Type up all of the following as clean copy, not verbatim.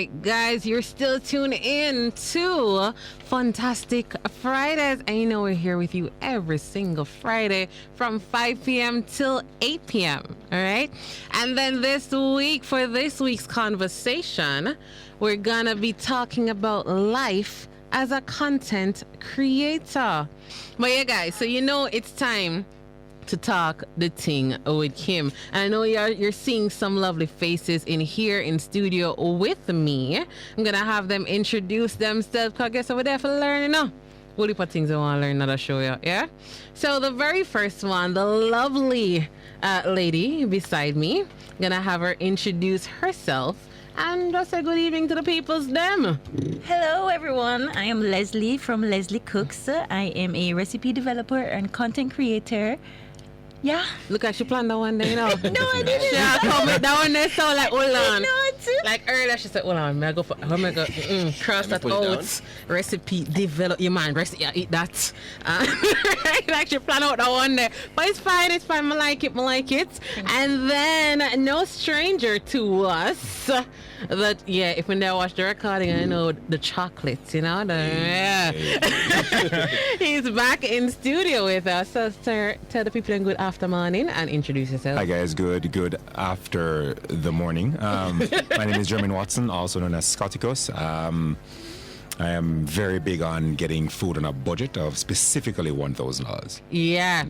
right, guys, you're still tuned in to Funtastic Fridays. And you know we're here with you every single Friday from 5 p.m. till 8 p.m. All right? And then this week, for this week's conversation, we're going to be talking about life as a content creator. But yeah, guys, so you know it's time to talk the Ting with Kim. And I know you're seeing some lovely faces in here in studio with me. I'm gonna have them introduce themselves because I guess over there for learning now. What heap of things I want to learn another show you, yeah? So the very first one, the lovely lady beside me, I'm gonna have her introduce herself and just say good evening to the peoples them. Hello everyone, I am Leslie from Leslie Cooks. I am a recipe developer and content creator. Yeah. Look at she planned that one there, you know. No, I didn't. Yeah, come with that one there, so like, hold on. Not. Like earlier, she said, hold on, may I go for, cross that out, recipe, develop, your man, yeah, eat that. Like she planned out that one there. But it's fine, I like it. And then, no stranger to us, that, yeah, if when they watch the recording, I know the chocolates, you know, yeah. He's back in studio with us, so sir, tell the people in good after morning and introduce yourself. Hi guys, good after the morning. My name is Jermaine Watson, also known as ScottyCuss. I am very big on getting food on a budget of specifically $1,000. Yeah.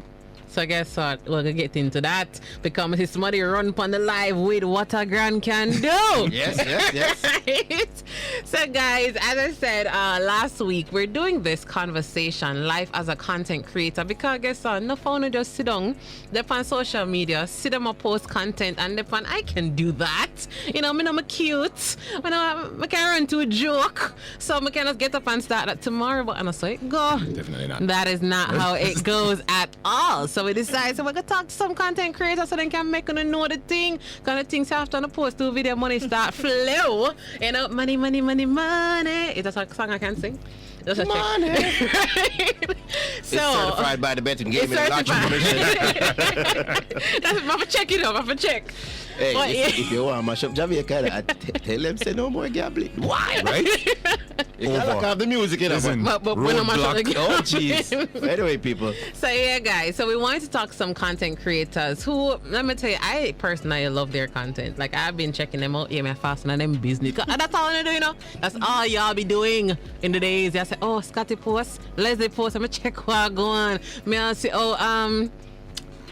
So guess what? We're gonna get into that because his somebody run upon the live with what a grand can do. Yes. Right? So guys, as I said last week, we're doing this conversation, life as a content creator, because guess what? No phone just sit down, they're on social media, sit them and post content, and they're I can do that. You know, I'm cute. I can run to a joke. So I can just get up and start that tomorrow, but I'm so it go. Definitely not. That is not how it goes at all. So we decided, so we're going to talk to some content creators so they can make them know the thing. Kind of things after the post to video money start flow. You know, money. Is that a song I can sing? That's a Money. So, it's certified by the betting game and lottery commission. That's I'm gonna check it out. I'm gonna check. Hey, But, if you want to mash up Jamaica, tell them say no more gambling. Why? Right? You can't have the music in Listen, it. But when I'm roadblock. actually- Oh, jeez. Anyway, people. So yeah, guys. So we wanted to talk to some content creators who, let me tell you, I personally love their content. Like I've been checking them out. Yeah, my fasting and them business. That's all I do, you know. That's all y'all be doing in the days. I say, oh, Scotty post, Leslie post. I'm gonna check what go on. Me I say, oh,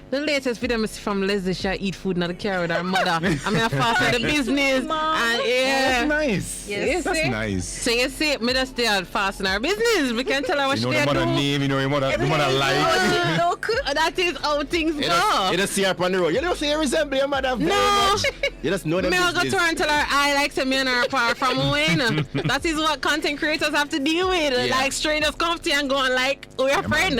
the latest video is from Leslie. She eat food in the car with her mother. I mean, I fast on the business. Mom. And yeah. That's nice. Yes. That's see? nice. So you see, me just stay out fast in our business. We can tell her what You know she the mother do. name, you know the mother like. Look. That is how things You go. just see her up on the road. You don't see her resemble your mother very No. much. You just know them Me will go to business. her and tell her I like to me and her apart from when. That is what content creators have to deal with. Yeah. Like strangers come to you and go on like, oh, your friend.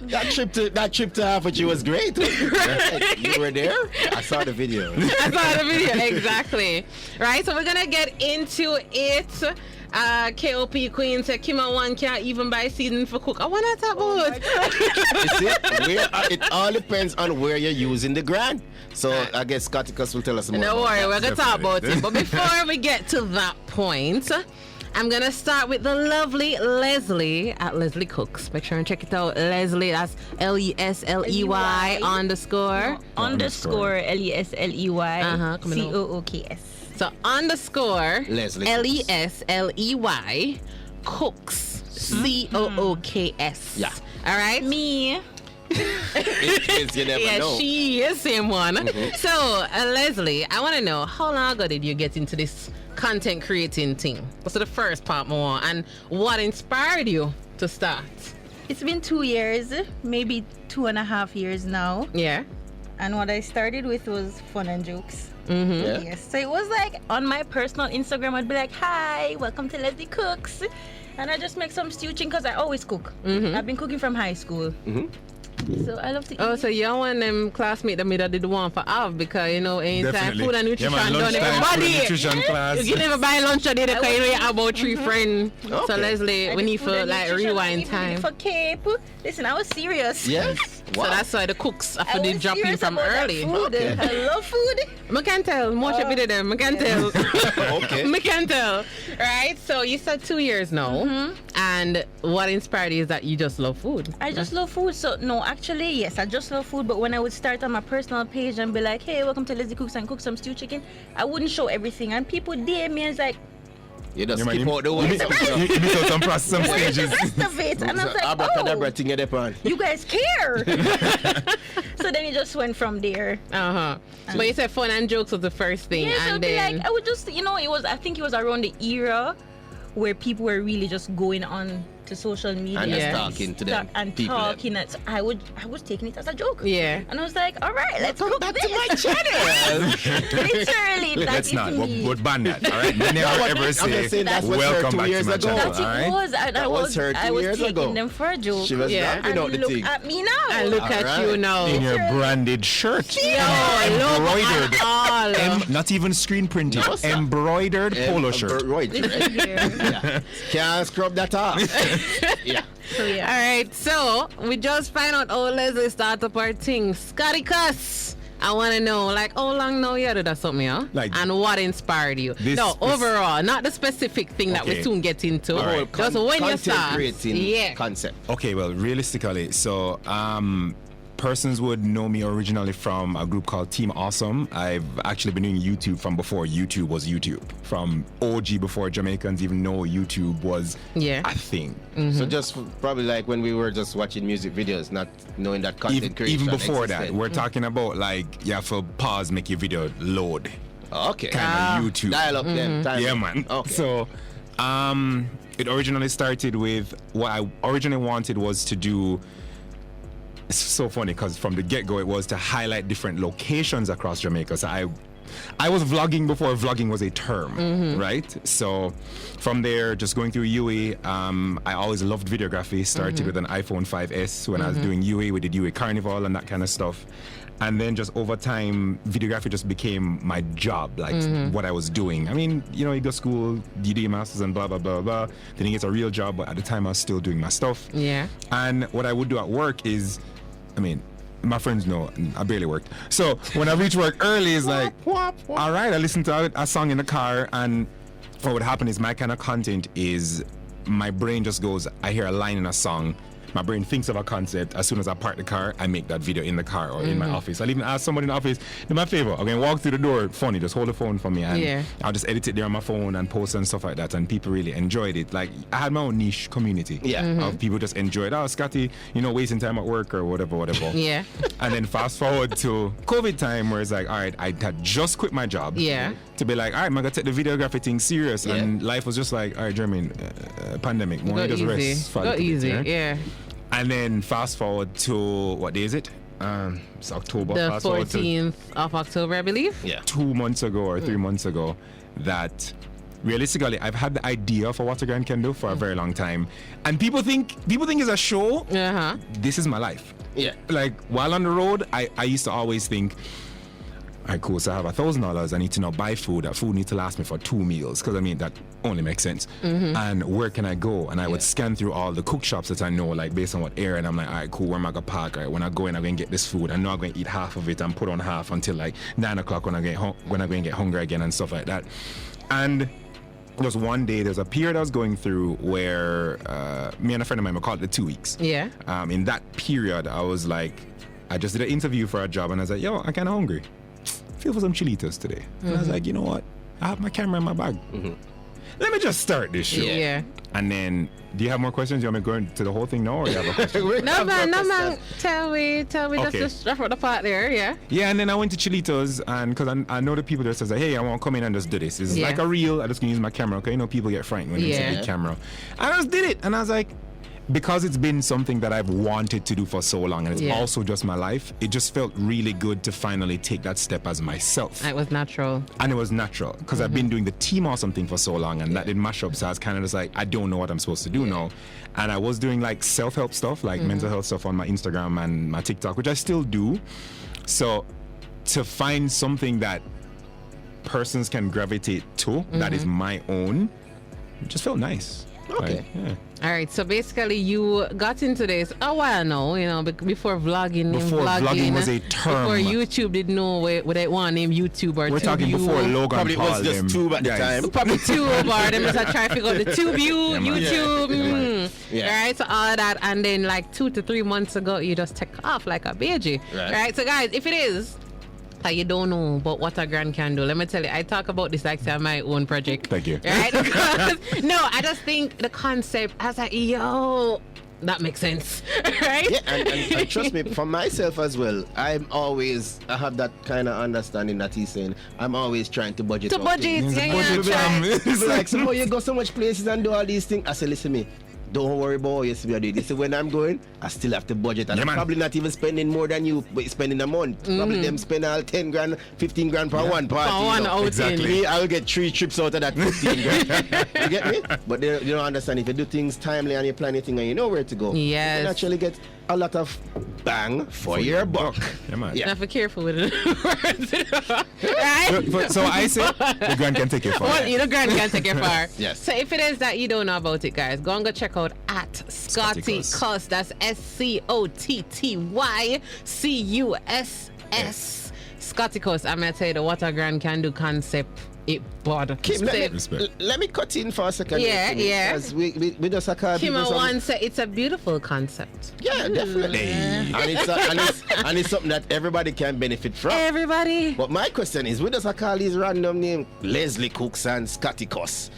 That trip to Africa was great. You were there? I saw the video. I saw the video. Exactly. Right, so we're going to get into it. KOP Queen said Kimmie one can't even buy seasoning for cook. I want to talk about You see, it all depends on where you're using the grand. So I guess ScottyCuss will tell us more. No about worry, that. we're going to talk about it. But before we get to that point, I'm going to start with the lovely Leslie at Leslie Cooks. Make sure and check it out. Leslie, that's LESLEY underscore. Underscore LESLEY Coming out. COOKS. So underscore Leslie LESLEY Cooks COOKS. Yeah. All right. Me. In case you never Yeah, know. she is same one. So Leslie, I want to know how long ago did you get into this content creating thing? What's the first part more, and what inspired you to start? It's been 2 years, maybe 2.5 years now. Yeah. And what I started with was fun and jokes. Yeah. Yes. So it was like on my personal Instagram, I'd be like, hi, welcome to Leslie Cooks. And I just make some stew chicken because I always cook. I've been cooking from high school. So I love to eat. Oh, so you want them classmates that did the one for Av because you know anytime Definitely. food and nutrition Yeah, man, done lunchtime, food and everybody. nutrition class. You can never buy lunch a day because you know you have about 3 friends. So Okay. Leslie, I we did need food for and like nutrition, I rewind even did it time. for Cape. Listen, I was serious. Yes. Wow. So that's why the cooks have to I be was dropping serious from about that early. food. Okay. I love food. I can tell. Much of it them. I can tell. Okay. I can tell. Right? So you said 2 years now. And what inspired you is that you just love food. I just love food. So no, actually, yes, I just love food. But when I would start on my personal page and be like, "Hey, welcome to Leslie Cooks and cook some stew chicken," I wouldn't show everything. And people DM me and it's like, You just You skip might- out the you one. miss out some process, some "Where's the stages. rest of it?" And I was like, Abracadabra "Oh, thing at the pan. you guys care." So then it just went from there. But you said fun and jokes was the first thing. Yeah, so and it'd be then like I would just, it was. I think it was around the era where people were really just going on to social media And just and talking to them and people talking. And so I was taking it as a joke. Yeah. And I was like, all right, let's Come cook back this. to my channel. Literally, that Let's is not. me. We'll ban that. All right. Never but ever I'm say just saying that was her welcome 2 back years to my ago. channel. That it all right? was. And That I was was her 2 I was years taking ago. them for a joke. She was Yeah. laughing And out the look thing. at me now. And look All at right. you now. In your branded shirt. Yo, look Embroidered. at all. Not even screen printed. No, sir. Embroidered polo shirt. Right. Yeah. Can't scrub that off. Yeah. So All yeah. right, so we just find out how Leslie started up our thing. ScottyCuss. I want to know, like, how long now you do that something, yeah? Like- and what inspired you? This- no, this- overall, not the specific thing that we Okay. soon get into. All right. Just when you Content start. creating Yeah. concept. Okay, well, realistically, so persons would know me originally from a group called Team Awesome. I've actually been doing YouTube from before YouTube was YouTube. From OG before Jamaicans even know YouTube was Yeah. a thing. So just probably like when we were just watching music videos, not knowing that content creation Even before that, existed. we're talking about like you have to pause, make your video load. Okay. Kind of YouTube. Dial up then. Time Yeah, up. man. Okay. So, it originally started with what I originally wanted was to do. It's so funny because from the get-go it was to highlight different locations across Jamaica. So I was vlogging before vlogging was a term, right? So from there, just going through UE, I always loved videography. Started with an iPhone 5S when I was doing UE. We did UE Carnival and that kind of stuff. And then just over time, videography just became my job, like what I was doing. I mean, you go to school, you do your masters and blah, blah, blah, blah. Then you get a real job, but at the time I was still doing my stuff. Yeah. And what I would do at work is, I mean, my friends know I barely worked. So when I reach work early, it's like, all right, I listen to a song in the car. And what would happen is my kind of content is my brain just goes, I hear a line in a song. My brain thinks of a concept. As soon as I park the car, I make that video in the car or in my office. I'll even ask somebody in the office, do me a favor, I'm going to walk through the door, funny, just hold the phone for me. And I'll just edit it there on my phone and post and stuff like that. And people really enjoyed it. Like, I had my own niche community of people just enjoyed, oh, Scotty, wasting time at work or whatever. Yeah. And then fast forward to COVID time where it's like, all right, I had just quit my job. Yeah. To be like, all right, I'm going to take the videography thing serious. Yeah. And life was just like, all right, Jermaine, pandemic, Go more just rest. easy. for a Go little bit, easy. yeah? Yeah. And then fast forward to, what day is it? It's October. The Fast forward to 14th of October, I believe. Yeah. 2 months ago or 3 months ago that realistically I've had the idea for what a grand can do for a very long time. And people think it's a show. Uh-huh. This is my life. Yeah. Like while on the road, I used to always think, all right, cool, so I have $1,000. I need to now buy food. That food needs to last me for 2 meals because I mean that only makes sense. And where can I go? And I would scan through all the cook shops that I know, like based on what area. And I'm like, all right, cool, where am I gonna park? All right, when I go in, I'm gonna get this food. I know I'm gonna eat half of it and put on half until like 9 o'clock when I'm gonna get hungry again and stuff like that. And there was one day, there's a period I was going through where me and a friend of mine, we called it the 2 weeks. Yeah. In that period, I was like, I just did an interview for a job and I was like, yo, I'm kind of hungry. Feel for some chilitos today. And I was like, you know what? I have my camera in my bag. Let me just start this show. Yeah. And then, do you have more questions? You want me to go into the whole thing now, or you have a question? No man. Tell me. Okay. Just wrap up the part there. Yeah. Yeah, and then I went to Chilitos, and because I know the people that says, hey, I want to come in and just do this. It's Yeah. like a reel. I just can use my camera. Okay, people get frightened when it's a Yeah. big camera. And I just did it, and I was like, because it's been something that I've wanted to do for so long, and it's Yeah. also just my life. It just felt really good to finally take that step as myself. It was natural. And it was natural because I've been doing the Team Awesome thing for so long, and that didn't mash up. So I was kind of just like, I don't know what I'm supposed to do now. And I was doing like self-help stuff, like mental health stuff on my Instagram and my TikTok, which I still do. So to find something that persons can gravitate to, that is my own, it just felt nice. Okay. All right, so basically you got into this a while now, you know, before vlogging. Before vlogging was a term. Before YouTube didn't know what they want to name YouTube or We're talking TubeU. before Logan Probably Paul. was just them tube at the guys. time. Probably Tube or them just trying to figure out the TubeU, Yeah, man. YouTube. Yeah. Right, so all of that. And then like 2 to 3 months ago, you just take off like a baby. Right, so guys, if it is that you don't know about what a grand can do, let me tell you, I talk about this like say my own project. Thank you. Right? Because, no, I just think the concept, I was like, yo, that makes sense. Right? Yeah, and trust me, for myself as well, I have that kind of understanding that he's saying. I'm always trying to budget. To out budget, things. yeah. People like, so you go so much places and do all these things. I say, listen to me. Don't worry about what you see me doing. You see, when I'm going, I still have to budget. And Yeah, I'm man. probably not even spending more than you, but spending a month. Probably them spend all 10 grand, 15 grand for one party. For one outing. Exactly. Me, I'll get 3 trips out of that 15 grand. You get me? But you don't understand. If you do things timely and you plan your thing and you know where to go, Yes. you can actually get a lot of bang for your buck. Yeah, man. Yeah. Now, be careful with it. Right? So I say the grand can take it far. Well, you know, grand can take it far. Yes. So if it is that you don't know about it, guys, go and go check out at ScottyCuss. That's ScottyCuss. ScottyCuss. I'm gonna tell you what a grand can do concept. It bought. Kim, Respect. let me cut in for a second. Yeah, Kimmy, yeah. Because we just call people Kimmie some- once said it's a beautiful concept. Yeah, definitely. Hey. And it's something that everybody can benefit from. Everybody. But my question is, we just call these random names Leslie Cooks and ScottyCuss.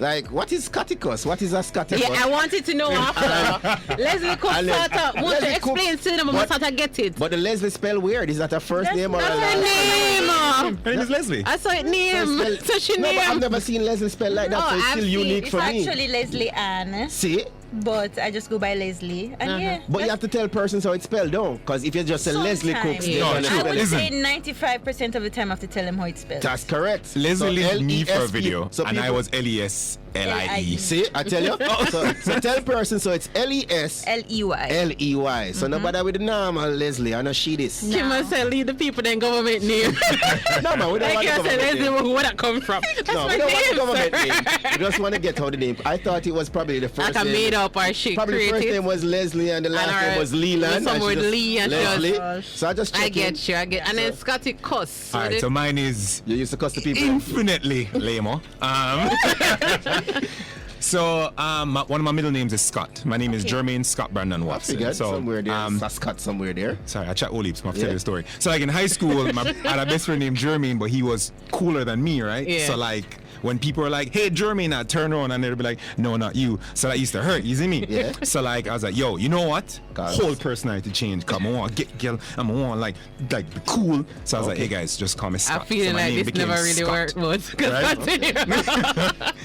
Like, what is ScottyCuss? What is a ScottyCuss? Yeah, I wanted to know after. Leslie Cook And then- sort of want to Leslie Cook- explain to them, but but- sort of get it. But the Leslie spell weird. Is that a first That's name or a That's last her name? name. My name is Leslie. I saw it name. So she No, but I've name. never seen Leslie spell like that, Oh, so it's I've still seen- unique It's for me. actually Leslie Ann, See? but I just go by Leslie. And yeah, But you have to tell persons how it's spelled, don't? Because if you just say Leslie Sometimes. Cooks, Yeah. they're No, gonna true. I spell would it. Listen. say 95% of the time I have to tell them how it's spelled. That's correct. Leslie linked me for a L-E-S-E. video, So and I people- was LESLIE. See, I tell you. so tell person, so it's L-E-S. L-E-Y. L-E-Y. So nobody with the normal Leslie. I know she this. Kim must say leave the people then government name. No, man, we don't Like want I the said, government Leslie, name. where that come from? That's No, my we don't want the name, government sir. name. We just want to get how the name. I thought it was probably the first Like a name. made up or she Probably the first created. name was Leslie and the last her- name was Leland. some and she with just- Lee and she Leslie. was- So I just checked I in. get you, I get. And then Scotty Cuss. All right, so mine is You used to cuss the people. infinitely lame. So one of my middle names is Scott. My name is Jermaine Scott Brandon I Watson. figured So somewhere there. Saskat somewhere there. sorry, I chat all leaps. I'm gonna tell Yeah. you the story. So like in high school, I had a best friend named Jermaine, but he was cooler than me, right? Yeah. So like when people were like, "Hey, Jermaine," I turn around and they'd be like, "No, not you." So that used to hurt. You see me? Yeah. So like I was like, "Yo, you know what? Cause- Whole personality change. Come on, get girl. I'm on like be cool." So I was like, Okay. "Hey guys, just call me Scott." I'm feeling so my like name this became never really Scott. worked, but Right?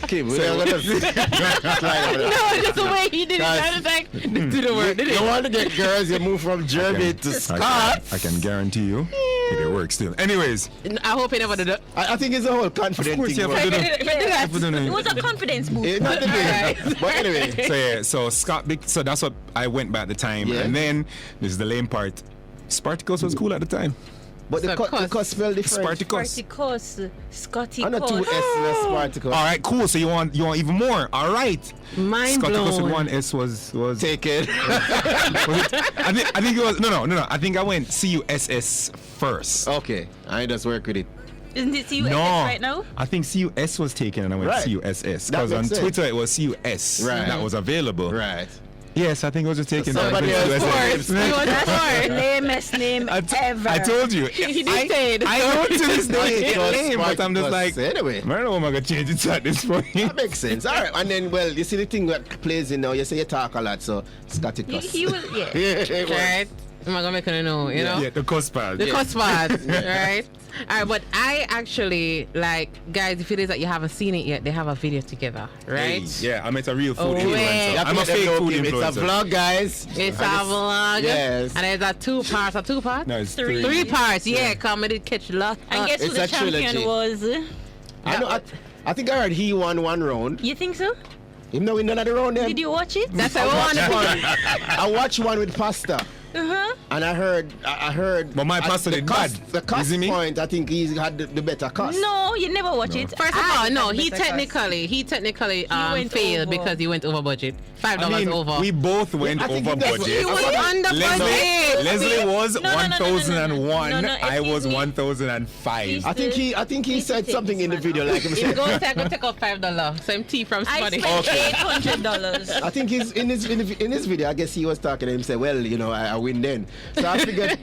Okay, we're gonna slide over that. No, just the way he did it. Guys, I was like, didn't work, did You it? want to get girls, you move from Jeremy to Scott. I can guarantee you, it works still. Anyways, I hope he never did it. I think it's a whole confident Of course thing. you have to but- do that. If I did that, If we don't know- It was a confidence boost. It's not the thing. But anyway, So yeah, so Scott, so that's what I went by at the time, Yeah. and then this is the lame part. Spartacus was cool at the time. but the So cut cuss. the cut spell different. Spartacus. Spartacus, Scotty I know two Cuss. S in a Spartacus. All right, cool. So you want even more? All right. Mind Spartacus blown. with one S was Take it. I think it was no. I think I went CUSS first. Okay, I just work with it. Isn't it CUS No, right now? I think CUS was taken and I went Right. CUSS That because on makes sense. Twitter it was CUS Right. that was available. Right. Yes, I think it was just taken. Somebody and I else went Of for course, CUSS. he was smart. Lamest name ever. I told you. He did say it. I know to this day it's Spartacus, lame, but I'm just like, Spartacus. Anyway. I don't know if I'm gonna change it at this point. That makes sense. All right, and then, well, you see the thing that plays in now, you say you talk a lot, so Scotty Cuss. He will, yeah. Yeah, well, Right? I'm not gonna make it know, you know? Yeah, the cost part. The cost part, right? All right, but I actually like, guys, if it is that you haven't seen it yet, they have a video together, right? Hey, yeah, I'm a real food Oh, influencer. wait. you have I'm to a let them fake know, food Kim, influencer. It's a vlog, guys. It's And a vlog. Yes. And there's a two part. No, it's Three. Three parts, yeah. Comedy catch a lot. And guess who It's the a champion trilogy. was? I know. I think I heard he won one round. You think so? Even though we none of the round them. Did you watch it? That's how I want I watched one with pasta. And I heard. But my pastor did bad. The cost Isn't he? point, I think he had the better cost. No, you never watch it. First of all, no, he technically went failed over. because he went over budget. $5 I mean, over. we both went I think over that's- budget. He was under budget. Leslie was No, 1,001. no, I excuse was me. 1,005. I think he said something in the video like him He said. goes there, go take out $5. Same tea from I Scotty. spent $800. I think he's in his video. I guess he was talking to him. Say, well, I win then. So I figured,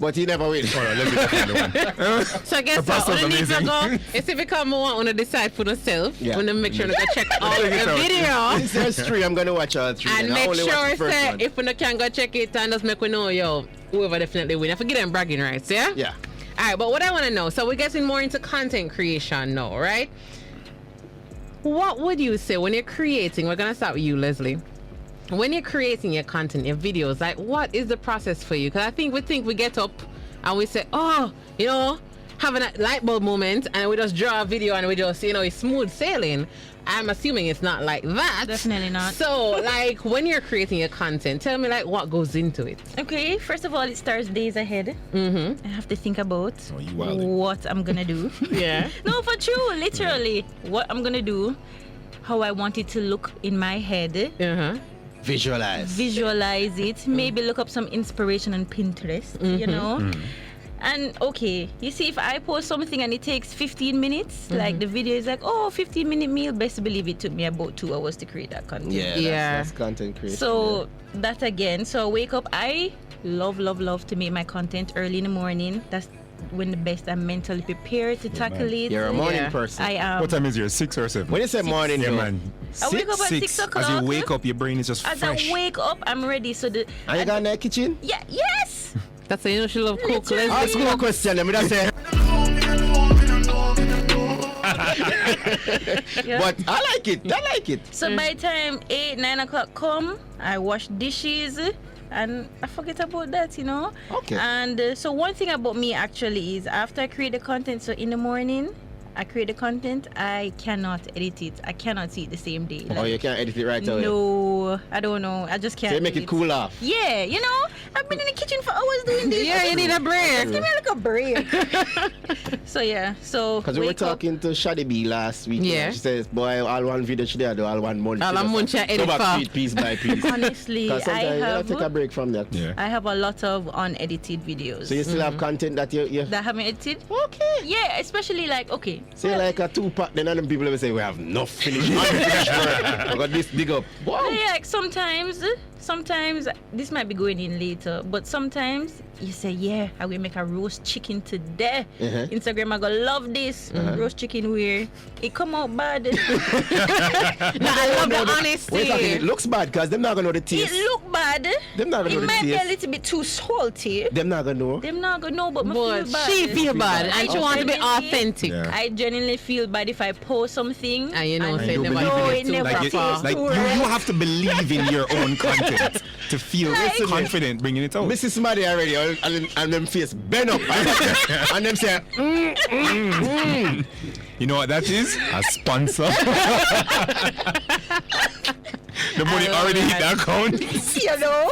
but he never win. Hold on, let me check the one. So guess The what? pastor's When you need to amazing. go, it's if you come want to decide for yourself. Yeah. When to make sure to go check all Check it the out. video. Since there's 3, I'm gonna watch all 3. And I make only watched sure the first say one. if we can go check it and just make we know whoever definitely win. I forget them bragging rights, yeah? Yeah. All right, but what I want to know, so we're getting more into content creation now, right? What would you say when you're creating? We're gonna start with you, Leslie. When you're creating your content, your videos, like what is the process for you? Because I think we get up and we say, oh, having a light bulb moment, and we just draw a video and we just, it's smooth sailing. I'm assuming it's not like that. Definitely not. So, like, when you're creating your content, tell me, like, what goes into it? Okay, first of all, it starts days ahead. Mm-hmm. I have to think about Oh, you wildin'. what I'm gonna do. Yeah. No, for true, literally, what I'm gonna do, how I want it to look in my head, Uh-huh. visualize it, maybe look up some inspiration on Pinterest, And okay, you see, if I post something and it takes 15 minutes, like the video is like, 15-minute meal, best believe it took me about 2 hours to create that content. Yeah. That's content creation. So that again, so I wake up, I love to make my content early in the morning. That's when the best I'm mentally prepared to tackle it. You're a morning Yeah. person. I am. What time is yours? 6 or 7? When you say morning, Yeah, though, man. I wake up at 6 As o'clock. you wake up, your brain is just As fresh. I wake up, I'm ready. So the and you got in the kitchen? yeah, yes. That's a she love cook, Literally. Leslie. Ask me a question. Let me just say. Yeah. But I like it. So by the time 8-9 o'clock come, I wash dishes and I forget about that, Okay. And so one thing about me actually is after I create the content, so in the morning I create the content, I cannot edit it. I cannot see it the same day. Oh, you can't edit it right away. No, I don't know. I just can't. So you make do it cool off. Yeah, I've been in the kitchen for hours doing this. Yeah, you need a break. Give me like a break. So yeah, so Because we were wake up. talking to Shadi B last week. Yeah. She says, boy, all one video she did, all one month. All one month she edit for. piece by piece. Honestly, Because I sometimes you gotta take a have break from that. Yeah. I have a lot of unedited videos So you still have content that you that I haven't edited. okay. Yeah, especially like okay. Say like a 2-pack, then other people will say we have enough finished unfinished work. I got this dig up. Wow. Yeah, like sometimes this might be going in later, but sometimes you say, yeah, I will make a roast chicken today. Instagram, I gonna love this roast chicken where it come out bad. No, I love the honesty. Wait a second, it looks bad because them not gonna know the taste. It look bad. Them not gonna know It the might be a taste. little bit too salty. Them not gonna know. Them not gonna know, but me But feel bad. she feel bad and she want to be Genuinely, authentic. Yeah. I genuinely feel bad if I post something And you know, and say you never believe no, in it it too. never Like, tastes like too you right. have to believe in your own content to feel confident bringing it out. Mrs. Maddie already, and them face bend up, and them say, You know what that is? A sponsor. The money I love already hit that. the account. you know.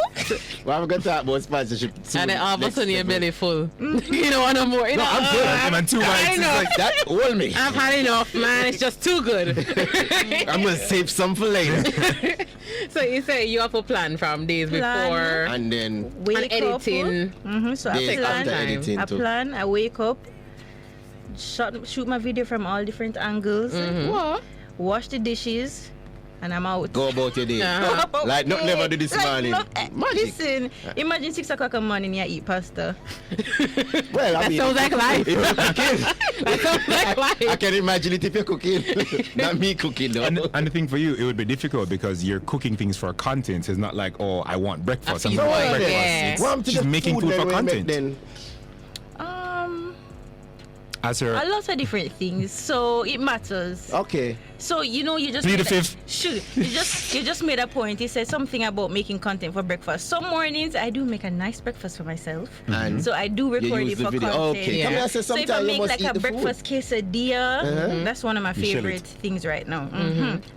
well, I'm gonna talk about sponsorship soon. And then all of a Next sudden your episode. belly full. You don't want no more. You No, know, I'm good. And 2 I months is know. like That hold me. I've had enough, man. It's just too good. I'm gonna save some for later. So you say you have a plan from days Plan. before And then Wake and up. editing. So I days after plan. editing I too. plan. I wake up. Shoot my video from all different angles. What? Wash the dishes. And I'm out. go about your day. Uh-huh. Like nothing never do this morning. Magic. Listen, imagine 6 o'clock in the morning you eat pasta. Well, I That mean, sounds like life. if you're cooking, That sounds like I life. can imagine it if you're cooking. Not me cooking though. and the thing for you, it would be difficult because you're cooking things for content. It's not like, oh, I want breakfast. A I'm few going points, breakfast. yeah. It's, Well, I'm to she's the making food then for we make content. Then. As her, A lot of different things. So it matters. Okay. So you just Plead made the fifth. Shoot, you just made a point. You said something about making content for breakfast. Some mornings I do make a nice breakfast for myself, And so I do record use it the for video. content. Okay. Yeah. Come here, I say So if I sometimes you make must like eat a the breakfast quesadilla, that's one of my You shall favorite eat. things right now.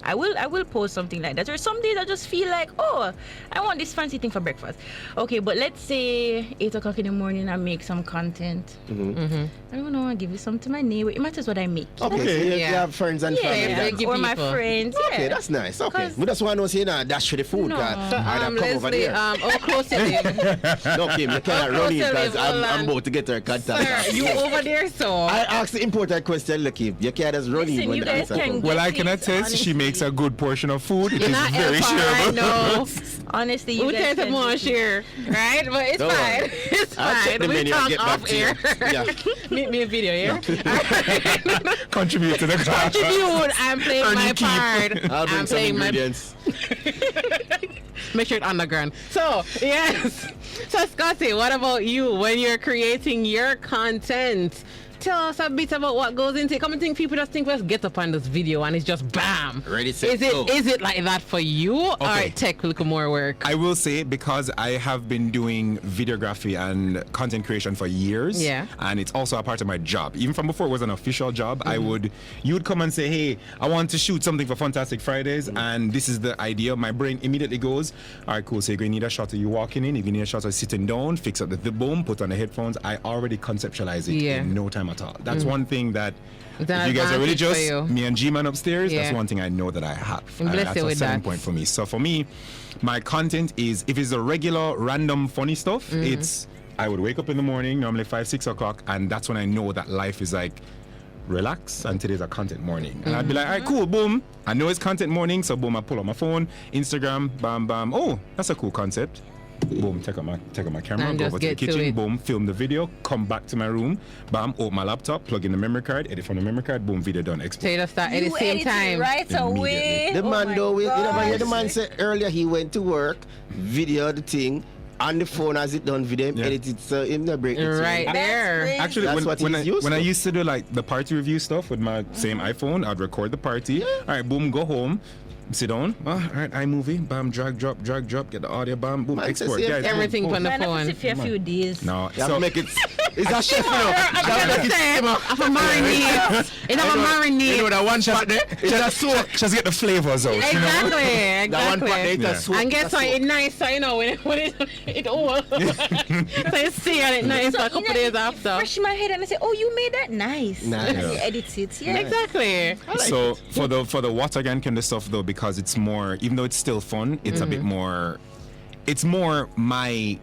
I will post something like that. Or some days I just feel like, oh, I want this fancy thing for breakfast. Okay, but let's say 8 o'clock in the morning I make some content. I don't know, I give it some to my neighbor. It matters what I make. Okay, so you Yeah. have friends and family. Yeah, that- big Or my people. friends. Okay, Yeah. that's nice. Okay. 'Cause- We just want to say now dash for the food. No. Cause So, I'd have come over Leslie, there. how close you live? No, Kim, you cannot How run in close you because live? Hold I'm on. about to get her contact. Sir, you over there, so. I asked the important question, look, Kim. You can't just run Listen, in when you the guys answer can comes. Well, I Please, can attest she makes a honestly. good portion of food. It You're is not very helping, shareable. I know. Honestly, you Who guys takes can it more just- share, right? But it's Don't fine. worry. It's I'll check fine. the We menu and talk get back off to you. air. Yeah. Meet me a video, yeah? Contribute to the class. Contribute. I'm playing Earn my your keep. part. I'll bring I'm some playing my. ingredients. Make sure it's underground. So, yes. So, Scotty, what about you when you're creating your content? Tell us a bit about what goes into it. Come and think people just think, let's get up on this video and it's just bam. Ready, set, Is it go. is it like that for you? Or Okay. it take a little more work? I will say, because I have been doing videography and content creation for years, Yeah. and it's also a part of my job. Even from before it was an official job, you would come and say, hey, I want to shoot something for Funtastic Fridays, and this is the idea. My brain immediately goes, all right, cool, so you're going to need a shot of you walking in, you're going to need a shot of sitting down, fix up the boom, put on the headphones. I already conceptualize it Yeah. in no time at all. That's one thing that, It's an if you guys are advantage for religious, you. me and G-Man upstairs, Yeah. that's one thing I know that I have. And bless That's you a with selling that. point for me. So for me, my content is, if it's the regular random funny stuff, it's, I would wake up in the morning, normally 5-6 o'clock, and that's when I know that life is like, relax, and today's a content morning. And I'd be like, all right, cool, boom. I know it's content morning, so boom, I pull out my phone, Instagram, bam, bam. Oh, that's a cool concept. Boom, take out my camera, And go just over to the get to kitchen, it. boom, film the video, come back to my room, bam, open my laptop, plug in the memory card, edit from the memory card, boom, video done, So export. you just start at the You same edit it time. right away. The Oh man my though, you never hear the gosh. man say earlier he went to work, video the thing, on the phone as it done video, Yeah. edit it, so him not break it. so- Right there. crazy. Actually, That's what when he's I used when I to. used to do like the party review stuff with my same iPhone, I'd record the party. All right, boom, go home, sit down. All right, iMovie, bam, drag, drop, get the audio, bam, boom, Man, export. says Guys, boom, Everything boom. from the Man, I have phone. to sit for a few days. No, You have to make it. It's a chef, you know. I'm You have to make it simmer. I'm a marinade. It's a marinade. You know that one shot there? It's a soak. Just get the flavors out. You know? Exactly, That one part there, exactly. it's a soak. And get It's a something soak. nice, so you know when it over. So you see it nice for a couple days after. Fresh in my head and I say, oh, you made that nice. Nice. And Yeah. you edit it. Yeah. Exactly. So for the water gun kind of stuff though, because it's more, even though it's still fun, it's a bit more. It's more my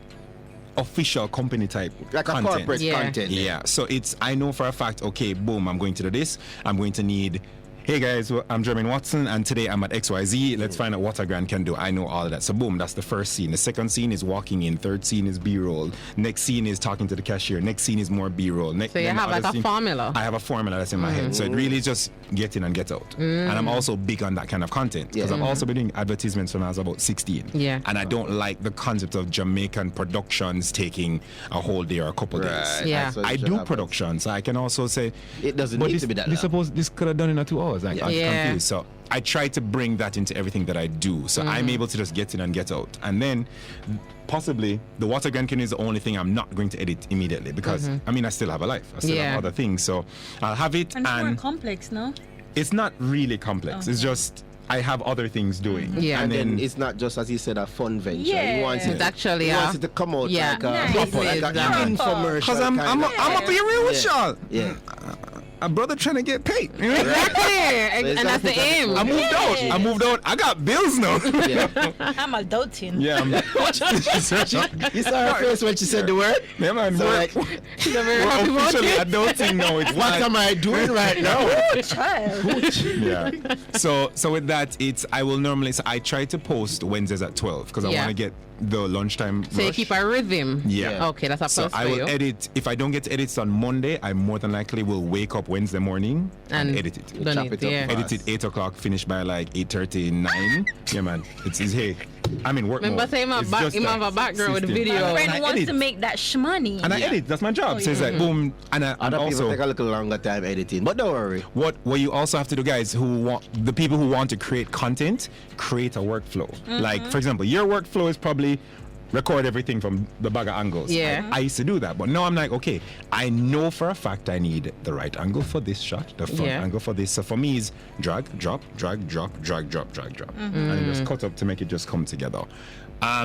official company type Like a content. corporate Yeah. content. Yeah, so I know for a fact, okay, boom, I'm going to do this. I'm going to need, hey guys, I'm Jermaine Watson, and today I'm at XYZ. Let's find out what a grant can do. I know all of that. So boom, that's the first scene. The second scene is walking in. Third scene is B-roll. Next scene is talking to the cashier. Next scene is more B-roll. So you have like a formula. I have a formula that's in my head. So it really is just get in and get out. And I'm also big on that kind of content because I've also been doing advertisements when I was about 16. Yeah. And I don't like the concept of Jamaican productions taking a whole day or a couple days. Right. Yeah. That's what I should do happen. production, so I can also say It doesn't but need this, to be that this long. suppose this could have done in 2 hours. Like, I'm Yeah. confused. So I try to bring that into everything that I do. So I'm able to just get in and get out. And then possibly the water gun can is the only thing I'm not going to edit immediately because I mean I still have a life. I still Yeah. have other things. So I'll have it And it's more and complex, no? it's not really complex. It's just I have other things doing. Yeah. And And then then it's not just as he said a fun venture. Yeah. He wants it. It's actually he a- wants it to come out Yeah. like a Nice. proper, like an Exactly. infomercial. because I'm kinda. a be real with Yeah. y'all. Yeah. A brother trying to get paid. You know? Exactly. it's And that's the gotta put aim. that I moved out. I moved out. I got bills now. Yeah. I'm adulting. Yeah, I'm You saw her face when she said the word? yeah, man. So we're, like, She's a very we're happy about officially it. adulting now. It's what not- am I doing right now? Child. yeah. So with that, I will normally. So I try to post Wednesdays at 12 because I Yeah. want to get the lunchtime. So you rush. keep a rhythm. Yeah. Okay, that's a So plus I for will you. edit. If I don't get edits on Monday, I more than likely will wake up Wednesday morning and edit it. Done Chop it, it up. yeah. Edit it 8 o'clock, finish by like 8:39. Yeah, man. It's hey. I'm in work Remember, mode. say him It's have just a background with the system. video. My And friend I wants edit. to make that shmoney. And I edit. That's my job. So it's like boom. And Other people also take a little longer time editing, but don't worry. what you also have to do, guys, the people who want to create content, create a workflow. Like, for example, your workflow is probably record everything from the bag of angles. Yeah. I used to do that, but now I'm like, okay, I know for a fact I need the right angle for this shot, the front Yeah. angle for this. So for me, is drag, drop, drag, drop, drag, drop, drag, drop, and then just cut up to make it just come together.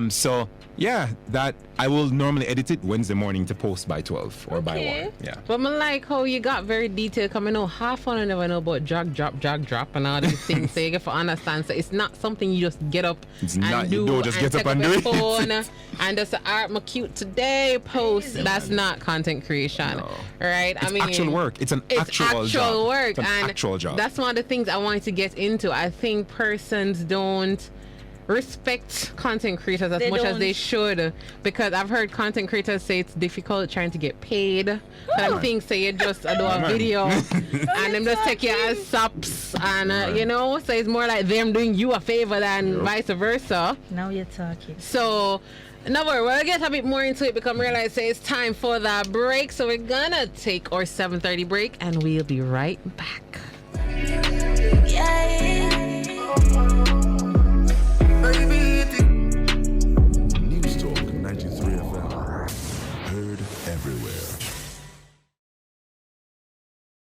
So yeah, that I will normally edit it Wednesday morning to post by 12 or by 1. Yeah. But I like how you got very detailed. Coming know half one I never know about drag, drop, and all these things. So you get to understand. So it's not something you just get up It's and not- do. you don't just and get up take and your do it. phone and just art my cute today post. That's not content creation, No. right? It's actual work. It's an actual job. work. It's an and actual job. That's one of the things I wanted to get into. I think persons don't respect content creators as They much as don't. they should, because I've heard content creators say it's difficult trying to get paid. Some things say you just do a video and them just take you as subs, and you know, so it's more like them doing you a favor than vice versa. Now you're talking. So no worry, we'll get a bit more into it because I realize it's time for that break. So we're gonna take our 7:30 break and we'll be right back. Yeah,